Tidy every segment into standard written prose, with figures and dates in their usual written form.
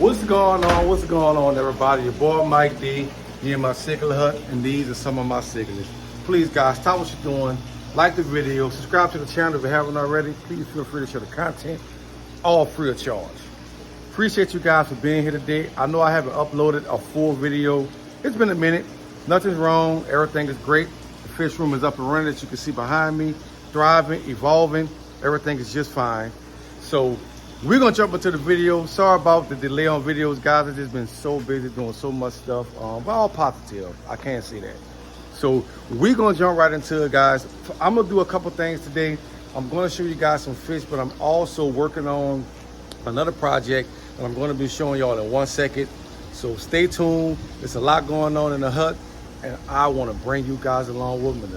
What's going on? What's going on, everybody? Your boy Mike D, me and my Cichlid hut, and these are some of my Cichlids. Please, guys, stop what you're doing, like the video, subscribe to the channel if you haven't already. Please feel free to share the content, all free of charge. Appreciate you guys for being here today. I know I haven't uploaded a full video. It's been a minute. Nothing's wrong. Everything is great. The fish room is up and running, as you can see behind me, thriving, evolving. Everything is just fine. So we're gonna jump into the video. Sorry about the delay on videos, guys. I've just been so busy doing so much stuff, but all positive. I can't say that. So we're gonna jump right into it, guys. I'm gonna do a couple things today. I'm gonna show you guys some fish, but I'm also working on another project that I'm gonna be showing y'all in 1 second. So stay tuned. There's a lot going on in the hut, and I wanna bring you guys along with me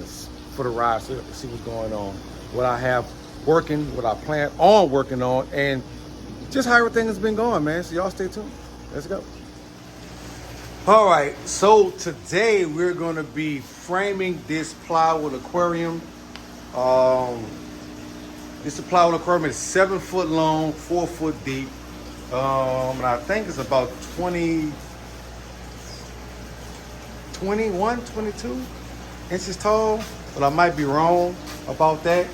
for the ride so you can see what's going on, what I have working, what I plan on working on, and just how everything has been going, man. So y'all stay tuned. Let's go. All right, so today we're gonna be framing this plywood aquarium. This plywood aquarium is 7 foot long, 4 foot deep. And I think it's about 21, 22 inches tall, but I might be wrong about that.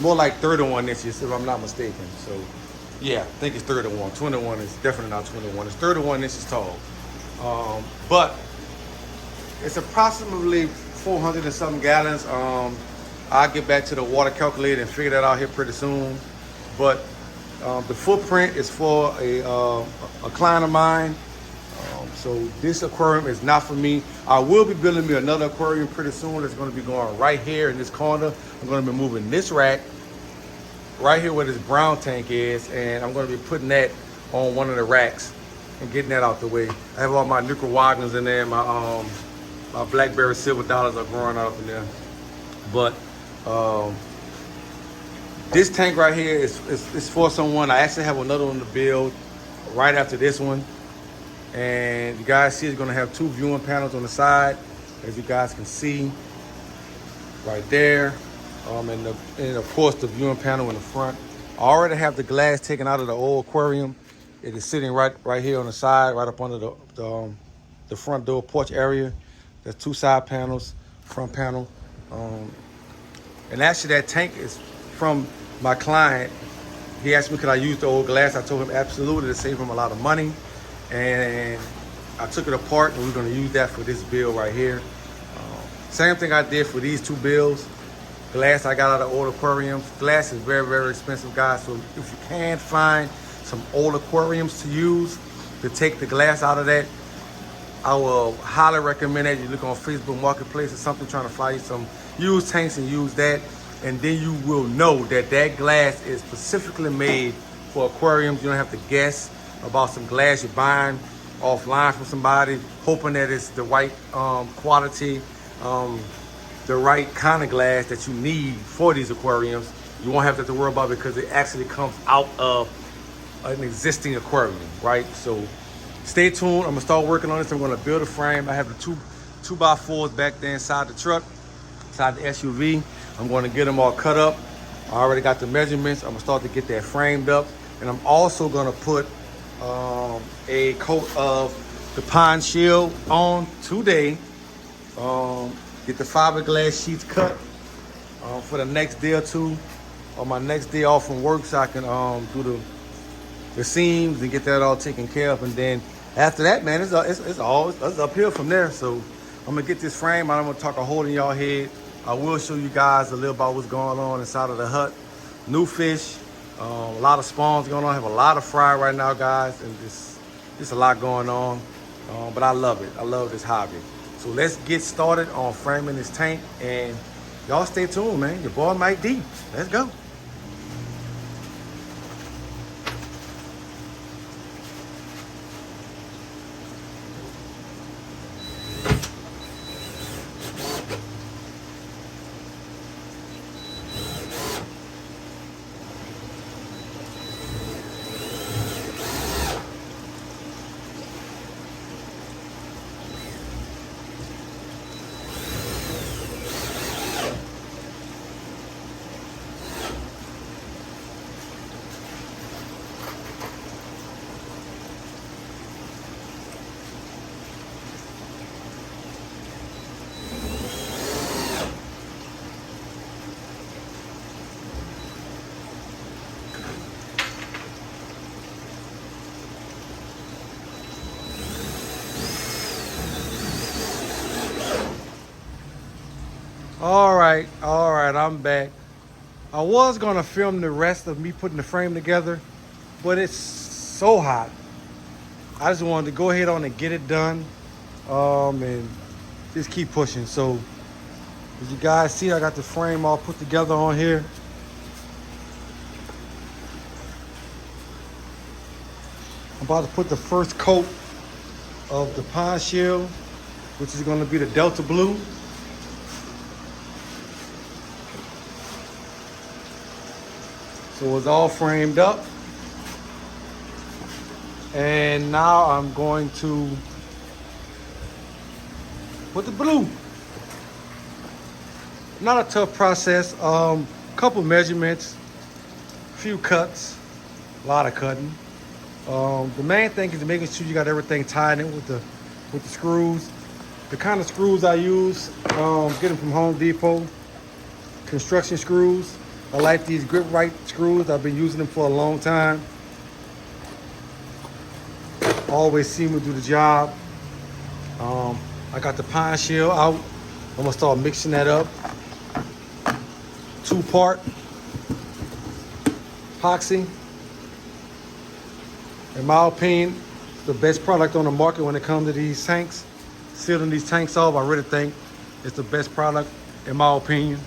More like 31 inches if I'm not mistaken. So yeah, I think it's 31. 21 is definitely not 21. It's 31 inches tall. But it's approximately 400 and something gallons. I'll get back to the water calculator and figure that out here pretty soon. But the footprint is for a client of mine. So this aquarium is not for me. I will be building me another aquarium pretty soon. It's going to be going right here in this corner. I'm going to be moving this rack right here where this brown tank is, and I'm going to be putting that on one of the racks and getting that out the way. I have all my Nicaraguans in there. My blackberry silver dollars are growing out up in there. But this tank right here is for someone. I actually have another one to build right after this one. And you guys see it's gonna have 2 viewing panels on the side, as you guys can see right there. And of course the viewing panel in the front. I already have the glass taken out of the old aquarium. It is sitting right here on the side, right up under the front door porch area. There's 2 side panels, front panel. And actually that tank is from my client. He asked me could I use the old glass. I told him absolutely, to save him a lot of money. And I took it apart, and we're going to use that for this build right here. Same thing I did for these 2 builds. Glass I got out of old aquariums. Glass is very, very expensive, guys. So if you can find some old aquariums to use to take the glass out of that, I will highly recommend that you look on Facebook Marketplace or something, trying to find some used tanks and use that. And then you will know that that glass is specifically made for aquariums. You don't have to guess about some glass you're buying offline from somebody, hoping that it's the right quality, the right kind of glass that you need for these aquariums. You won't have to worry about it because it actually comes out of an existing aquarium, right? So stay tuned. I'm gonna start working on this. I'm gonna build a frame. I have the 2x4s back there inside the truck, inside the SUV. I'm gonna get them all cut up. I already got the measurements. I'm gonna start to get that framed up. And I'm also gonna put a coat of the pond shield on today. Get the fiberglass sheets cut for the next day or two, or my next day off from work, so I can do the seams and get that all taken care of. And then after that, man, it's uphill from there. So I'm gonna get this frame. I'm gonna talk a hole in y'all head. I will show you guys a little about what's going on inside of the hut. New fish. A lot of spawns going on. I have a lot of fry right now, guys, and just a lot going on. But I love it. I love this hobby. So let's get started on framing this tank, and y'all stay tuned, man. Your boy Mike D. Let's go. All right, I'm back. I was gonna film the rest of me putting the frame together, but it's so hot. I just wanted to go ahead on and get it done, and just keep pushing. So, as you guys see, I got the frame all put together on here. I'm about to put the first coat of the pine shell, which is gonna be the Delta Blue. So it's all framed up. And now I'm going to put the blue. Not a tough process. Couple measurements, few cuts, a lot of cutting. The main thing is making sure you got everything tied in with the screws. The kind of screws I use, get them from Home Depot, construction screws. I like these grip right screws. I've been using them for a long time. Always seem to do the job. I got the pine shell out. I'm gonna start mixing that up. 2-part epoxy. In my opinion, it's the best product on the market when it comes to these tanks. Sealing these tanks off, I really think it's the best product in my opinion.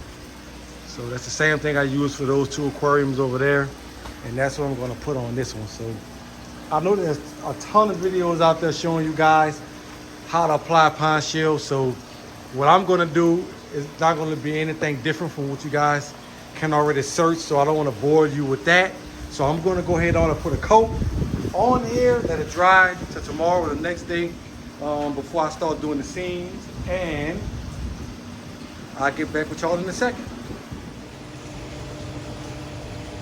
So that's the same thing I use for those 2 aquariums over there. And that's what I'm gonna put on this one. So I know there's a ton of videos out there showing you guys how to apply pine shell. So what I'm gonna do is not gonna be anything different from what you guys can already search. So I don't wanna bore you with that. So I'm gonna go ahead on and put a coat on here that it dry to tomorrow or the next day before I start doing the seams. And I'll get back with y'all in a second.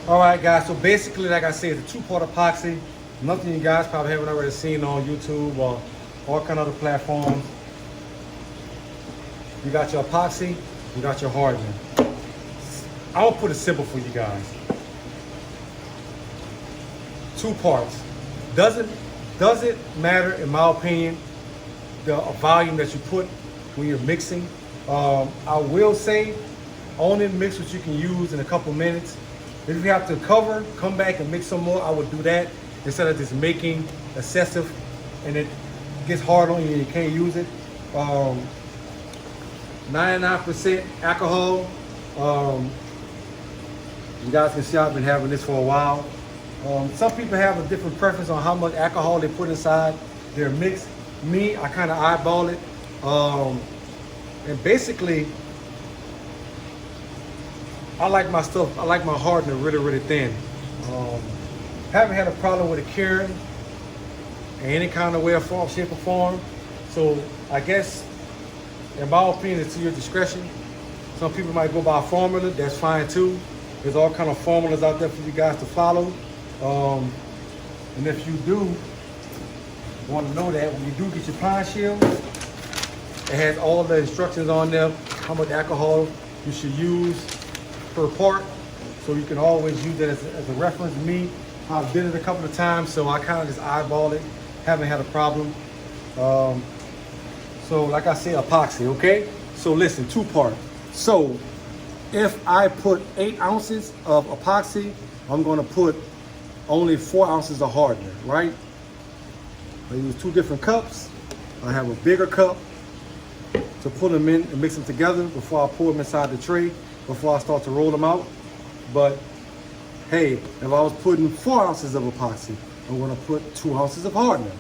All right, guys, so basically, like I said, it's a 2-part epoxy. Nothing you guys probably haven't already seen on YouTube or all kind of other platforms. You got your epoxy, you got your hardener. I'll put it simple for you guys. 2 parts. Doesn't matter, in my opinion, the volume that you put when you're mixing. I will say, only mix what you can use in a couple minutes. If you have to cover, come back and mix some more, I would do that instead of just making excessive and it gets hard on you and you can't use it. 99% alcohol. You guys can see I've been having this for a while. Some people have a different preference on how much alcohol they put inside their mix. Me, I kind of eyeball it. And basically, I like my stuff, I like my hardener really, really thin. Haven't had a problem with it curing in any kind of way or form, shape or form. So I guess, in my opinion, it's to your discretion. Some people might go by a formula, that's fine too. There's all kind of formulas out there for you guys to follow. And if you do want to know that, when you do get your pine shell, it has all the instructions on there, how much alcohol you should use per part, so you can always use that as a reference. Me, I've did it a couple of times, so I kind of just eyeball it, haven't had a problem. So like I said, epoxy, okay? So listen, 2-part. So if I put 8 ounces of epoxy, I'm gonna put only 4 ounces of hardener, right? I use 2 different cups. I have a bigger cup to put them in and mix them together before I pour them inside the tray, before I start to roll them out. But hey, if I was putting 4 ounces of epoxy, I'm gonna put 2 ounces of hardener.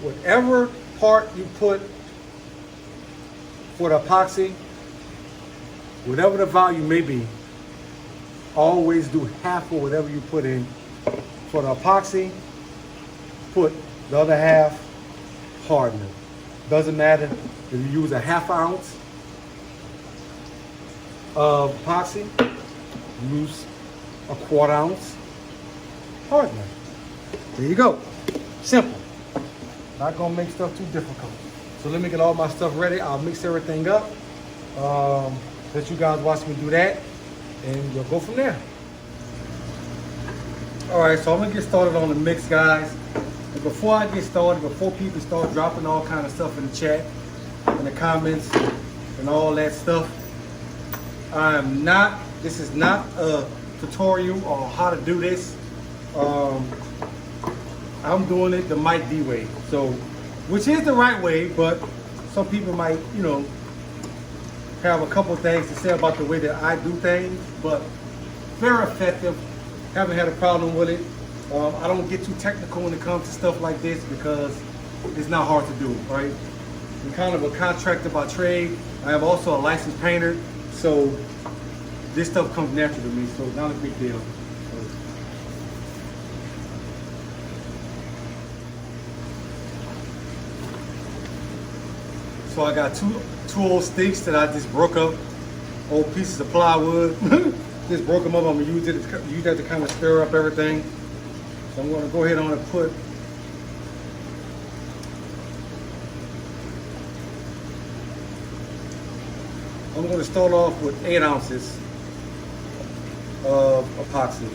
Whatever part you put for the epoxy, whatever the volume may be, always do half of whatever you put in. For the epoxy, put the other half hardener. Doesn't matter if you use a 1/2 ounce of epoxy, use a 1/4 ounce hardener. There you go. Simple. Not gonna make stuff too difficult. So let me get all my stuff ready. I'll mix everything up. Let you guys watch me do that, and we'll go from there. All right, so I'm gonna get started on the mix, guys. And before I get started, before people start dropping all kind of stuff in the chat, in the comments, and all that stuff. This is not a tutorial on how to do this. I'm doing it the Mike D way, so which is the right way, but some people might, you know, have a couple things to say about the way that I do things, but very effective. Haven't had a problem with it. I don't get too technical when it comes to stuff like this because it's not hard to do, right? I'm kind of a contractor by trade. I am also a licensed painter, so this stuff comes natural to me, so it's not a big deal. So I got two old sticks that I just broke up, old pieces of plywood. Just broke them up. I'm gonna use that to kind of stir up everything. So I'm gonna go ahead on and put I'm gonna start off with 8 ounces of epoxy.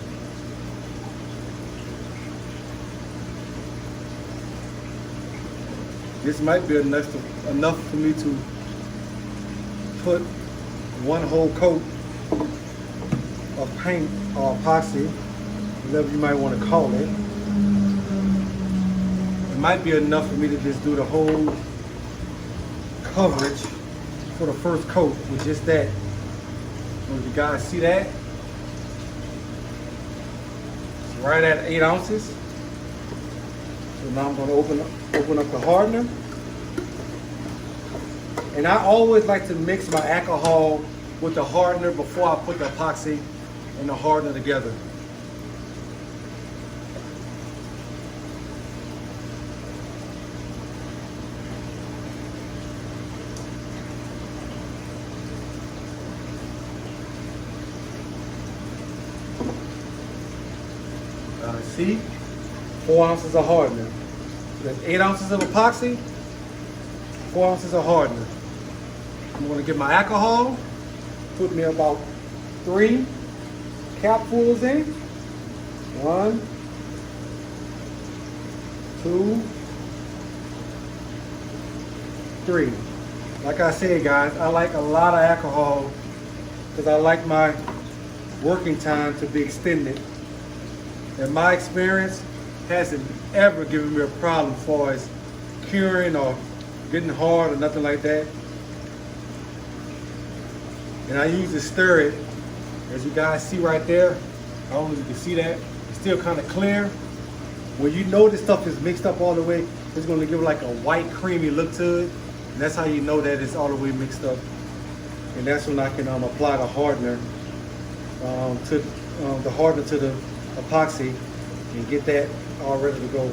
This might be enough for me to put one whole coat of paint or epoxy, whatever you might want to call it. It might be enough for me to just do the whole coverage for the first coat with just that. So you guys see that? It's right at 8 ounces. So now I'm going to open up the hardener. And I always like to mix my alcohol with the hardener before I put the epoxy and the hardener together. See? 4 ounces of hardener. That's 8 ounces of epoxy, 4 ounces of hardener. I'm going to get my alcohol, put me about 3 capfuls in. 1, 2, 3. Like I said, guys, I like a lot of alcohol because I like my working time to be extended. In my experience, hasn't ever given me a problem as far as curing or getting hard or nothing like that. And I usually stir it, as you guys see right there. I don't know if you can see that. It's still kind of clear. When you know this stuff is mixed up all the way, it's going to give like a white creamy look to it. And that's how you know that it's all the way mixed up. And that's when I can apply the hardener to the epoxy and get that all ready to go.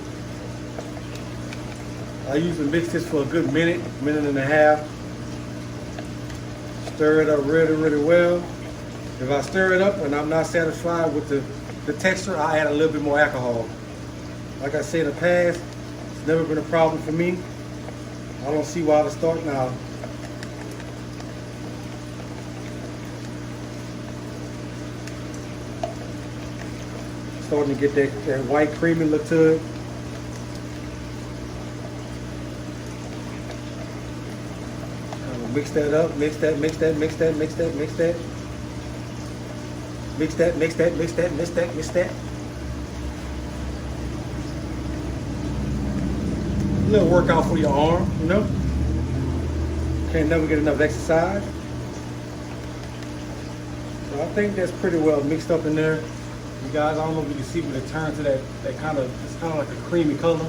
I usually mix this for a good minute and a half. Stir it up really well. If I stir it up and I'm not satisfied with the texture, I add a little bit more alcohol. Like I said in the past, it's never been a problem for me. I don't see why to start now. Starting to get that white creamy look to it. Mix that up, mix that. A little workout for your arm, you know? Can't never get enough exercise. So I think that's pretty well mixed up in there. You guys, I don't know if you can see, but it turns to that kind of, it's kind of like a creamy color.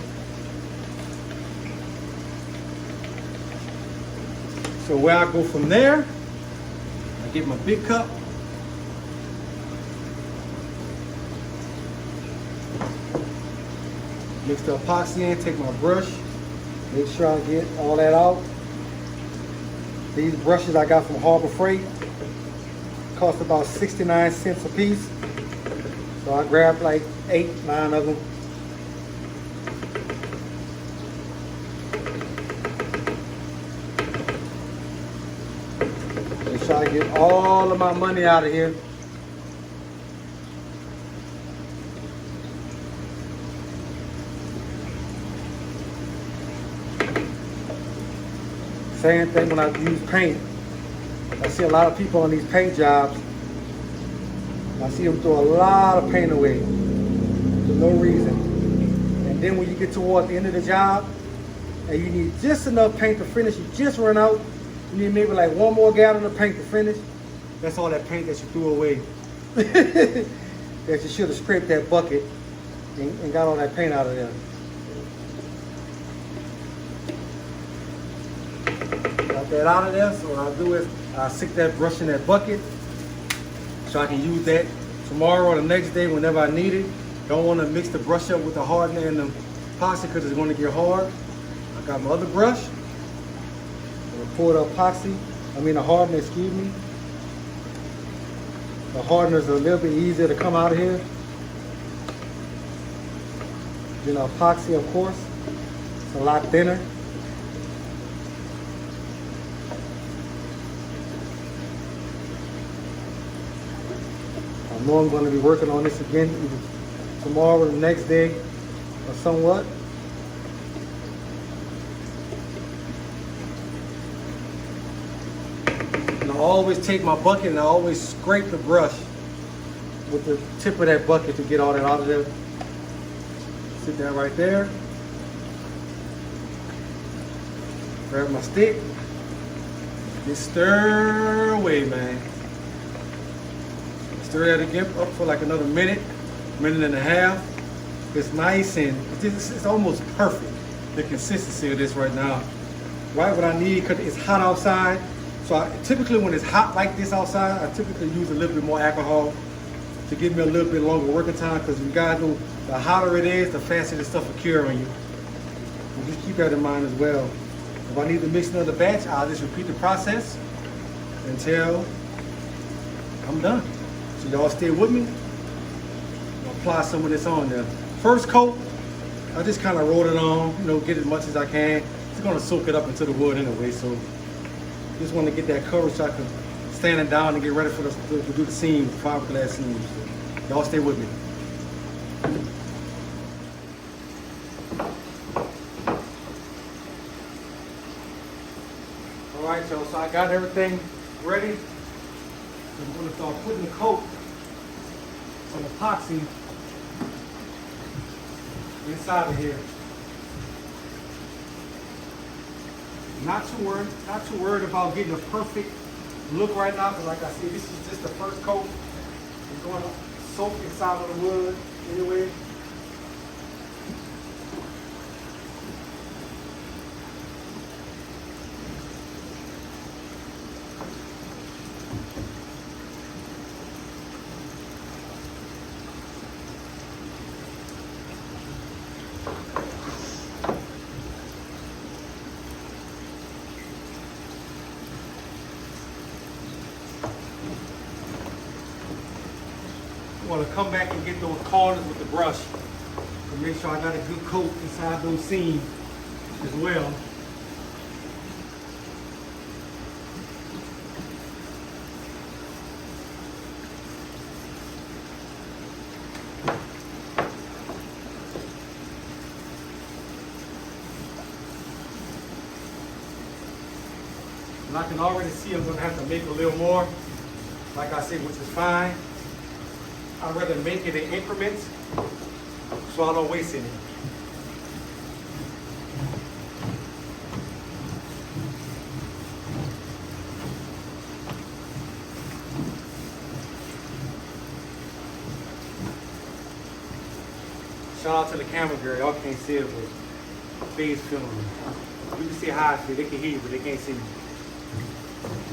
So where I go from there, I get my big cup. Mix the epoxy in, take my brush, make sure I get all that out. These brushes I got from Harbor Freight, cost about 69 cents a piece. So I grabbed like 8, 9 of them. Make sure I get all of my money out of here. Same thing when I use paint. I see a lot of people on these paint jobs. I see them throw a lot of paint away for no reason. And then when you get toward the end of the job and you need just enough paint to finish, you just run out, you need maybe like one more gallon of paint to finish. That's all that paint that you threw away. That you should have scraped that bucket and got all that paint out of there. Got that out of there, so what I'll do is I'll stick that brush in that bucket so I can use that tomorrow or the next day whenever I need it. Don't want to mix the brush up with the hardener and the epoxy because it's going to get hard. I got my other brush. I'm going to pour the the hardener, excuse me. The hardener is a little bit easier to come out of here than the epoxy, of course. It's a lot thinner. I know I'm going to be working on this again either tomorrow or the next day or somewhat. And I always take my bucket and I always scrape the brush with the tip of that bucket to get all that out of there. Sit that right there. Grab my stick. Just stir away, man. Stir that again up for like another minute and a half. It's nice and it's almost perfect, the consistency of this right now. Right what I need because it's hot outside. So typically when it's hot like this outside, I typically use a little bit more alcohol to give me a little bit longer working time because you guys know the hotter it is, the faster the stuff will cure on you. So just keep that in mind as well. If I need to mix another batch, I'll just repeat the process until I'm done. So y'all stay with me. I'll apply some of this on there. First coat, I just kind of roll it on, get as much as I can. It's gonna soak it up into the wood anyway, so just want to get that coverage so I can stand it down and get ready for to do the seams, fiberglass seams. So y'all stay with me. All right, y'all, so I got everything ready. I'm going to start putting the coat on epoxy inside of here. Not too worried about getting a perfect look right now, because like I said, this is just the first coat. It's going to soak inside of the wood anyway. I want to come back and get those corners with the brush to make sure I got a good coat inside those seams as well. And I can already see I'm going to have to make a little more, like I said, which is fine. I'd rather make it in increments so I don't waste any. Shout out to the camera girl. Y'all can't see it, but face filming. You can see how I feel. They can hear you, but they can't see me.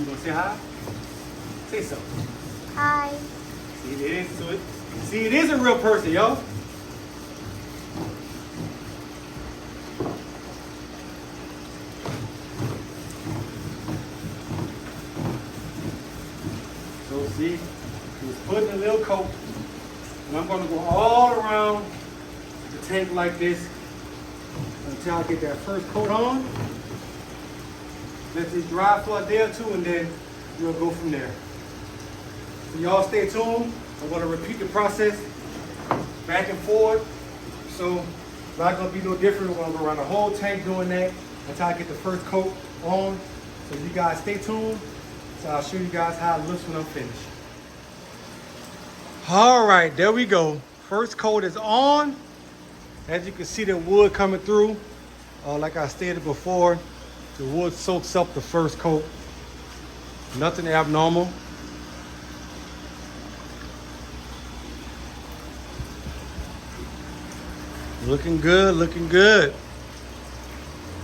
You gonna say hi? Say something. Hi. See, it is to it. See, it is a real person, y'all. So see, he's putting a little coat, and I'm gonna go all around the tank like this until I get that first coat on. Let this dry for a day or two, and then we'll go from there. So y'all stay tuned. I'm going to repeat the process back and forward. So it's not going to be no different. We're going to go around the whole tank doing that until I get the first coat on. So you guys stay tuned. So I'll show you guys how it looks when I'm finished. All right, there we go. First coat is on. As you can see, the wood coming through. Like I stated before, the wood soaks up the first coat. Nothing abnormal. Looking good, looking good.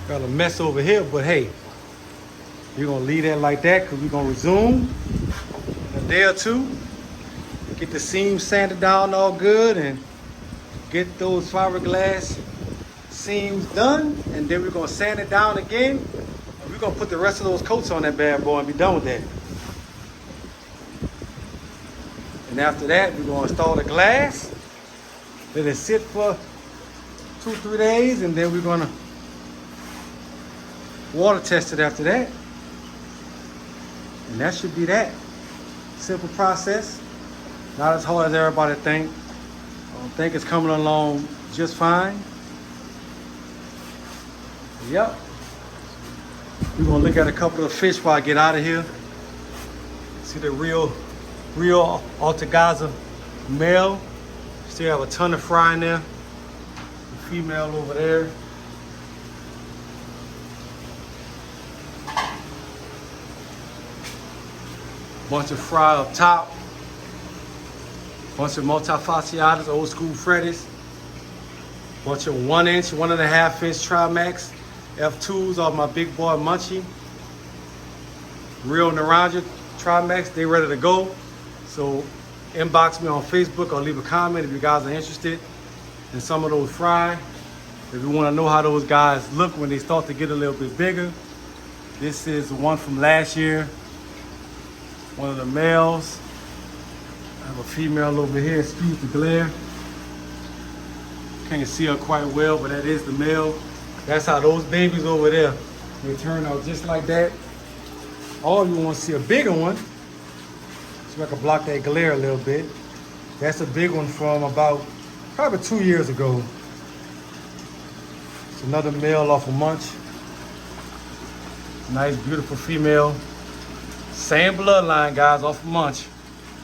Got a mess over here, but hey, we're gonna leave that like that because we're gonna resume in a day or two. Get the seams sanded down all good and get those fiberglass seams done. And then we're gonna sand it down again. And we're gonna put the rest of those coats on that bad boy and be done with that. And after that, we're gonna install the glass. Let it sit for 2-3 days, and then we're gonna water test it after that. And that should be that. Simple process. Not as hard as everybody think. I think it's coming along just fine. Yep. We're gonna look at a couple of fish before I get out of here. See the real Altogaza male. Still have a ton of fry in there. The female over there. Bunch of fry up top. Bunch of multifasciatas, old school Freddies. Bunch of 1 inch, 1.5 inch Trimax F2s off my big boy Munchie. Real Naranja Trimax, they ready to go. So inbox me on Facebook or leave a comment if you guys are interested in some of those fry. If you want to know how those guys look when they start to get a little bit bigger. This is one from last year. One of the males. I have a female over here, excuse the glare. Can't see her quite well, but that is the male. That's how those babies over there, they turn out just like that. Or you want to see a bigger one, so I can block that glare a little bit. That's a big one from about probably 2 years ago. It's another male off of Munch. Nice, beautiful female. Same bloodline, guys, off of Munch.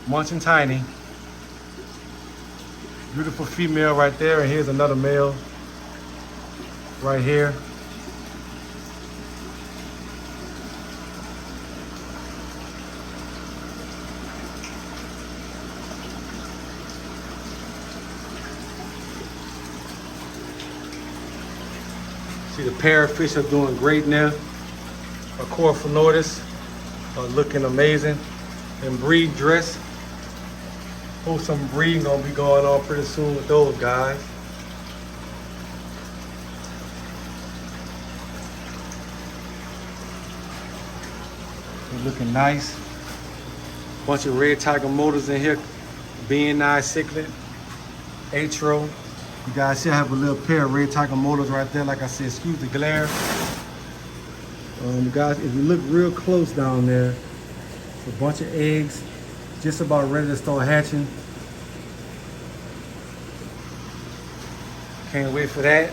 Munch and Tiny. Beautiful female right there, and here's another male right here. See, the parrotfish are doing great now. Aquarium are looking amazing. And breed dress. Hope some breeding gonna be going on pretty soon with those guys. They're looking nice. Bunch of red tiger motors in here. Being nice, Cichlid, Atro. You guys should have a little pair of red tiger motors right there. Like I said, excuse the glare. Guys, if you look real close down there, a bunch of eggs just about ready to start hatching. Can't wait for that.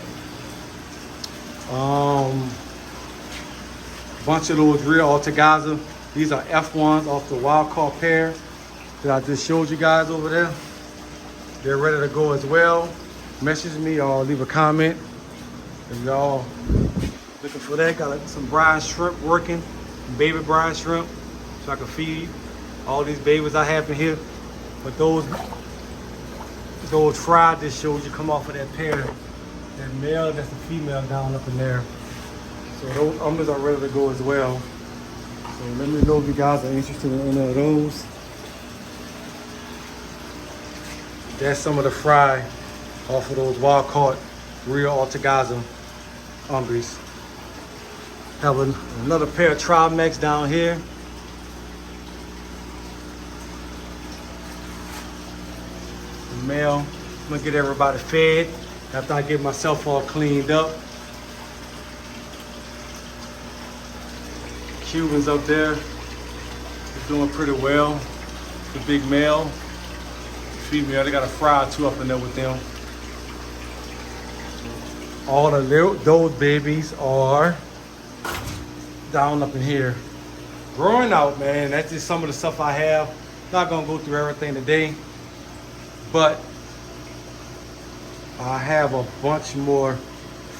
Bunch of those real Altogaza. These are F1s off the wild caught pair that I just showed you guys over there. They're ready to go as well. Message me or leave a comment if y'all looking for that. Got some brine shrimp working, baby brine shrimp. So I can feed all these babies I have in here. But those fry just showed you come off of that pair. That male, that's the female down up in there. So those umbers are ready to go as well. So let me know if you guys are interested in any of those. That's some of the fry off of those wild caught real Altogaza umbers. Have another pair of Trimax down here. Male. I'm gonna get everybody fed after I get myself all cleaned up. Cubans up there, they're doing pretty well. The big male, the female, they got a fry or two up in there with them. All of those babies are down up in here. growing out, man. That's just some of the stuff I have. Not gonna go through everything today, but I have a bunch more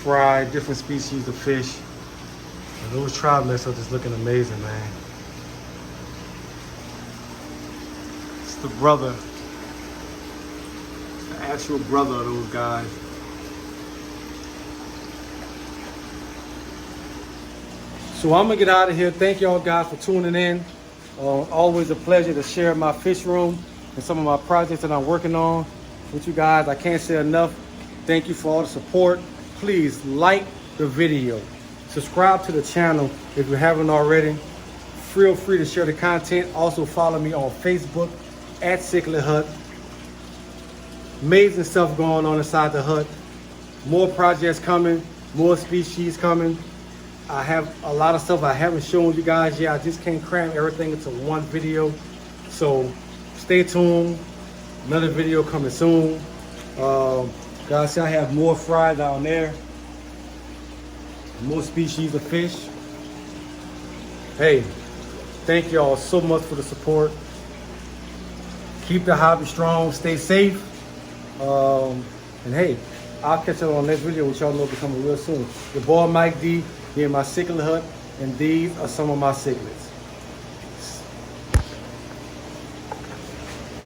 fried, different species of fish. And those triblets are just looking amazing, man. It's the brother, the actual brother of those guys. So I'm gonna get out of here. Thank y'all guys for tuning in. Always a pleasure to share my fish room and some of my projects that I'm working on with you guys. I can't say enough. Thank you for all the support. Please like the video. Subscribe to the channel if you haven't already. Feel free to share the content. Also follow me on Facebook at Cichlid Hut. Amazing stuff going on inside the hut. More projects coming, more species coming. I have a lot of stuff I haven't shown you guys yet. I just can't cram everything into one video. So stay tuned. Another video coming soon. Guys, see I have more fry down there. More species of fish. Hey, thank y'all so much for the support. Keep the hobby strong, stay safe. And hey, I'll catch you on the next video, which y'all know will be coming real soon. Your boy Mike D, here in my cichlid hut, and these are some of my cichlids.